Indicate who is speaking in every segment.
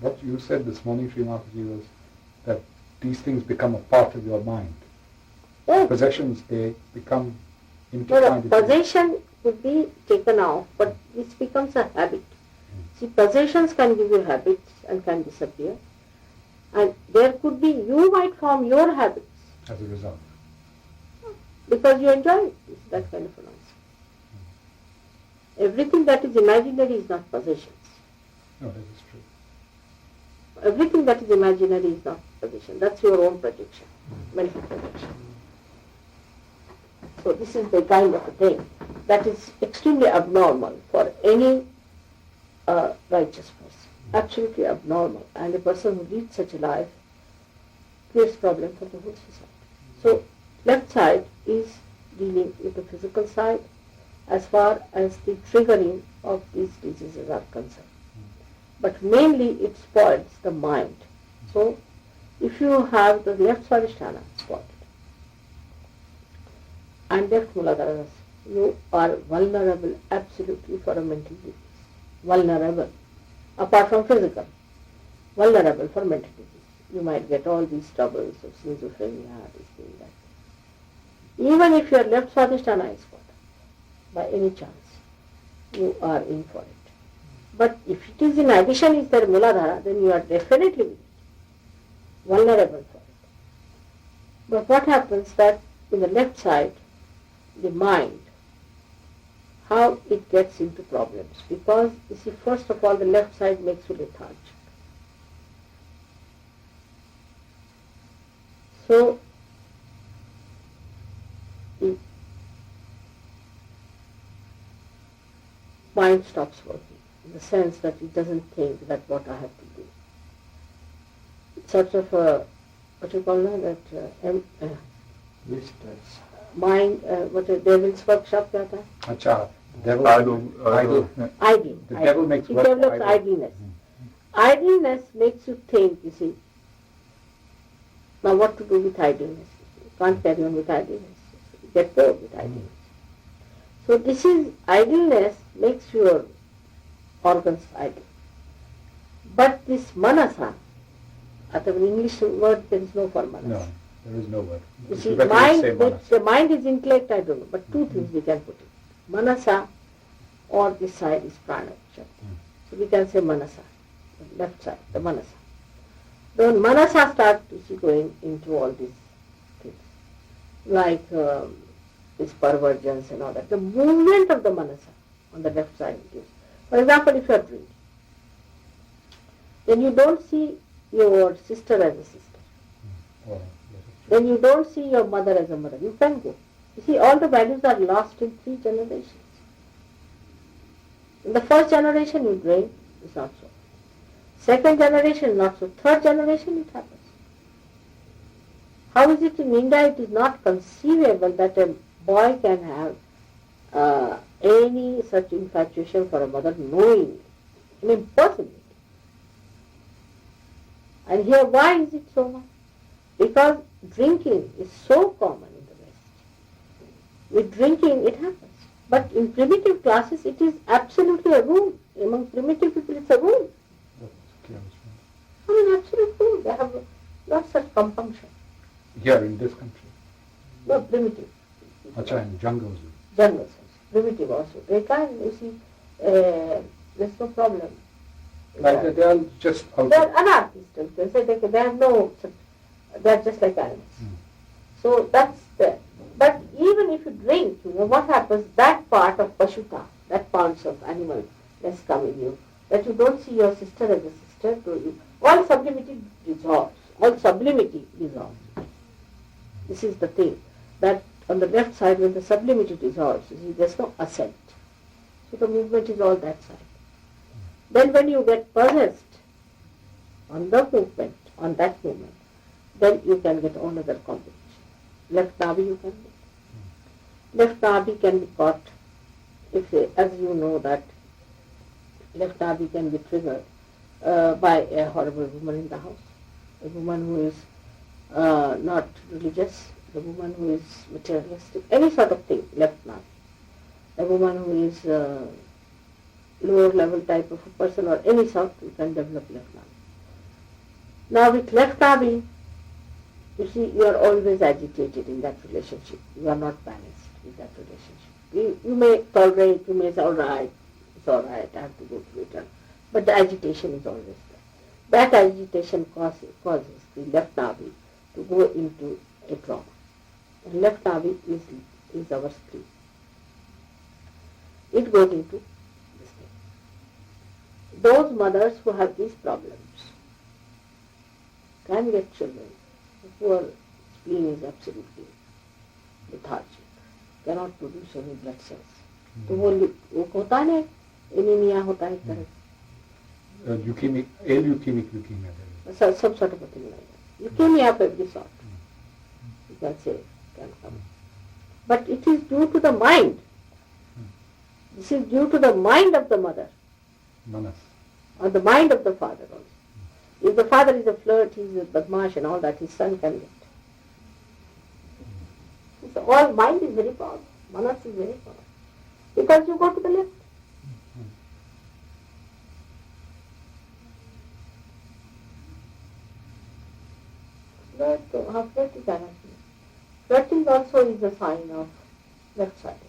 Speaker 1: What you said this morning, Shri Mataji, was that these things become a part of your mind.
Speaker 2: Yes.
Speaker 1: Possessions, they become
Speaker 2: No,
Speaker 1: intertwined.
Speaker 2: possession could be taken off, but this becomes a habit. See, possessions can give you habits and can disappear. And there could be, you might form your habits
Speaker 1: As a result.
Speaker 2: because you enjoy it. It's that kind of an answer. Everything that is imaginary is not possessions.
Speaker 1: No, that is true.
Speaker 2: Everything that is imaginary is not possession. That's your own projection, mental projection. So this is the kind of a thing that is extremely abnormal for any righteous person. Absolutely abnormal. And a person who leads such a life creates problem for the whole society. So left side is dealing with the physical side as far as the triggering of these diseases are concerned. But mainly it spoils the mind. So if you have the left Swadhisthana spoiled and left Muladharas, you are vulnerable absolutely for a mental disease. Vulnerable. Apart from physical. Vulnerable for mental disease. You might get all these troubles of schizophrenia, this thing, that. Even if your left Swadhisthana is spoiled, by any chance, you are in for it. But if it is in addition is there Muladhara, then you are definitely vulnerable for it. But what happens that in the left side, the mind, how it gets into problems? Because, you see, first of all, the left side makes you lethargic. So, the mind stops working, in the sense that it doesn't think that what I have to do. It's sort of a, what you call that, mind, what a devil's workshop, kya tha?
Speaker 1: Acha, devil,
Speaker 3: Idle.
Speaker 2: Idle.
Speaker 1: The devil makes
Speaker 2: it
Speaker 1: work
Speaker 2: develops
Speaker 1: idle.
Speaker 2: idleness. Idleness makes you think, you see. Now what to do with idleness? You can't carry on with idleness. You get bored with idleness. So this is, idleness makes your organs idle. But this manasa, at an English word there is no for manasa.
Speaker 1: No, there is no word.
Speaker 2: You
Speaker 1: It's
Speaker 2: see,
Speaker 1: better to
Speaker 2: mind,
Speaker 1: say manas.
Speaker 2: the mind is intellect, I don't know, but two things we can put it. Manasa, or this side is prana. So we can say manasa, the left side, the manasa. Then manasa starts going into all these things, like these perversions and all that. The movement of the manasa on the left side gives. For example, if you are drinking, then you don't see your sister as a sister.
Speaker 1: Oh,
Speaker 2: Then you don't see your mother as a mother. You can go. You see, all the values are lost in 3 generations. In the first generation you drink, it's not so. Second generation, not so. Third generation, it happens. How is it in India? It is not conceivable that a boy can have any such infatuation for a mother knowingly. An impossibility. And here, why is it so much? Because drinking is so common in the West. With drinking, it happens. But in primitive classes, it is absolutely a rule. Among primitive people, it's a rule. I mean, absolute rule. They have not such compunction.
Speaker 1: Here in this country.
Speaker 2: No, primitive.
Speaker 1: Acha, in jungles.
Speaker 2: Jungles also. Primitive also. They can, you see, there's no problem.
Speaker 1: Like they are just out.
Speaker 2: They are anarchists. They say they have no, they are just like animals. So that's there. But even if you drink, you know, what happens, that part of Pashuta, that parts of animal that's come in you, that you don't see your sister as a sister to you, all sublimity dissolves. All sublimity dissolves. This is the thing, that on the left side when the sublimity dissolves, you see, there's no ascent. So the movement is all that side. Then when you get possessed on the movement, on that movement, then you can get all other combinations. Left navi you can get. Left navi can be caught, if as you know that left navi can be triggered by a horrible woman in the house. A woman who is not religious, a woman who is materialistic, any sort of thing, left navi. A woman who is lower level type of a person or any sort, you can develop left navi. Now with left navi, you see, you are always agitated in that relationship. You are not balanced with that relationship. You may tolerate, you may say, all right, it's all right, I have to go through it. But the agitation is always there. That agitation causes the left navi to go into a trauma. And left navi is our spleen. It goes into this thing. Those mothers who have these problems can get children whose spleen is absolutely lethargic, cannot produce any blood cells. तो वो होता है anaemia होता है एक तरह
Speaker 1: leukemic leukemia.
Speaker 2: Some sort of a thing like that. Leukemia of every sort, you can say, can come. But it is due to the mind. This is due to the mind of the mother.
Speaker 1: Manas.
Speaker 2: Or the mind of the father also. If the father is a flirt, he is a badmash and all that, his son can get. So all mind is very powerful. Manas is very powerful. Because you go to the left. Flirting also is a sign of left-sidedness.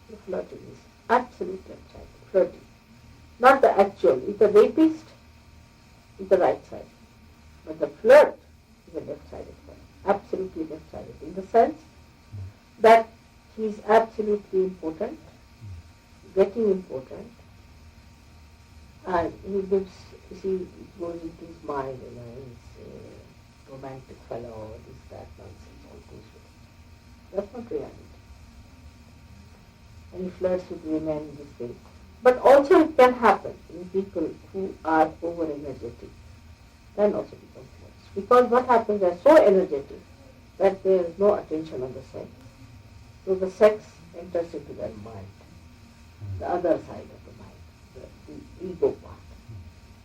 Speaker 2: The flirting is absolute left-sided. Flirting. Not the actual. If the rapist is the right side. But the flirt is a left-sided one. Absolutely left-sided. In the sense that he is absolutely important, getting important, and he lives, you see, it goes into his mind, he's a romantic fellow, this, that, nonsense, all goes with it. That's not reality. And he flirts with women, this thing. But also it can happen in people who are over-energetic, can also become flirts. Because what happens, they are so energetic that there is no attention on the sex. So the sex enters into their mind, the other side of the mind, the ego part.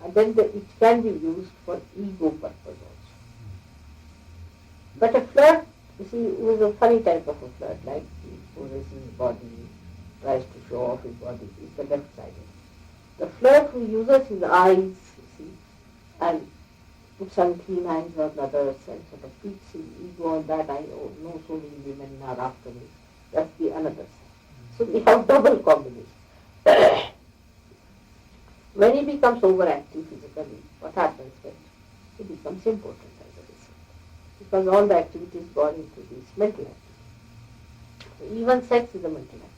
Speaker 2: And then it can be used for ego purpose also. But a flirt, you see, was a funny type of a flirt, like he possesses his body, tries to show off his body, is the left-sided. The flirt who uses his eyes, you see, and puts on clean hands on others and sort of feeds his ego on that, I know so many women are after me. That's the another side. So we have double combination. When he becomes overactive physically, what happens then? He becomes important as a result. Because all the activities go into this mental activity. So even sex is a mental activity.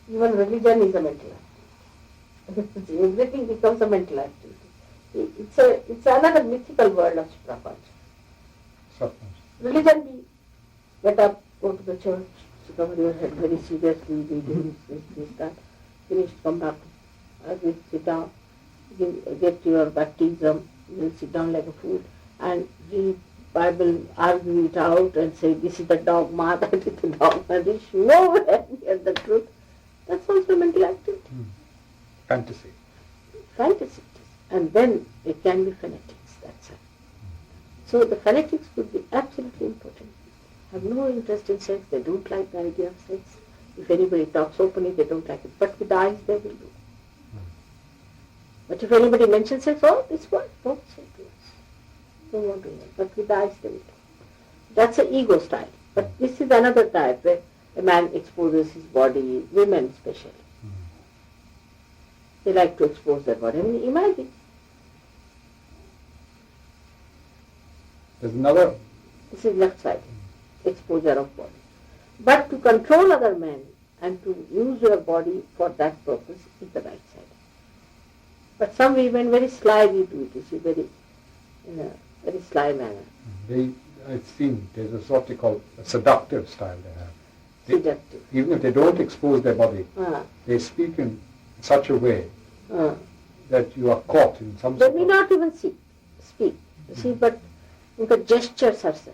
Speaker 2: Even religion is a mental activity. Everything becomes a mental activity. It's another mythical world of Prapancha. Religion be get up, go to the church, cover your head very seriously, we do this, that, finish, come back, sit down, get your baptism, you'll sit down like a fool, and read Bible, argue it out and say, this is the dogma, that is the dogma, this nowhere near the truth. That's also mental activity.
Speaker 1: Fantasy.
Speaker 2: Fantasy. And then it can be phonetics, that's it. So the phonetics would be absolutely important. Have no interest in sex, they don't like the idea of sex. If anybody talks openly, they don't like it. But with the eyes, they will do. But if anybody mentions sex, oh, this one, don't say to us. Don't want to hear. But with the eyes, they will do. That's an ego style. But this is another type where a man exposes his body, women especially. They like to expose their body. I mean, imagine.
Speaker 1: There's another.
Speaker 2: This is left side, exposure of body. But to control other men and to use your body for that purpose is the right side. But some women very slyly do it, you see, very, in a very sly manner.
Speaker 1: I've seen, there's a sort they call a seductive style they have.
Speaker 2: Seductive.
Speaker 1: Even if they don't expose their body, they speak in such a way that you are caught in some
Speaker 2: They
Speaker 1: sort
Speaker 2: may
Speaker 1: of...
Speaker 2: not even speak, you see, but the gestures are such.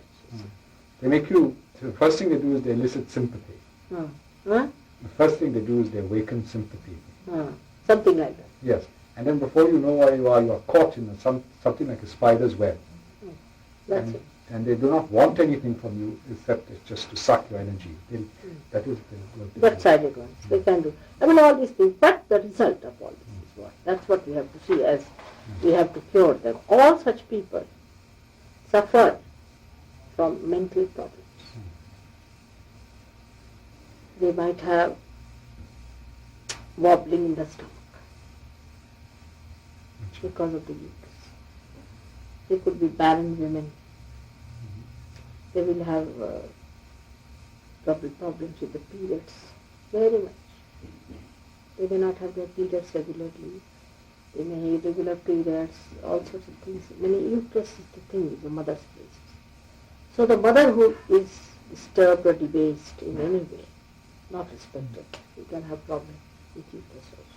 Speaker 1: They make you, the first thing they do is they elicit sympathy. The first thing they do is they awaken sympathy.
Speaker 2: Something like that.
Speaker 1: Yes. And then before you know where you are caught in something like a spider's web.
Speaker 2: That's it.
Speaker 1: And they do not want anything from you except just to suck your energy. That is
Speaker 2: Left-sided ones, they can do. I mean, all these things, but the result of all this is what? That's what we have to see as We have to cure them. All such people suffer from mental problems. They might have wobbling in the stomach because of the uterus. They could be barren women. They will have problems with the periods, very much. They may not have their periods regularly. They may have irregular periods, all sorts of things. Many uterus is the thing, the mother's place. So the mother who is disturbed or debased in any way, not respected, you can have problems with uterus also.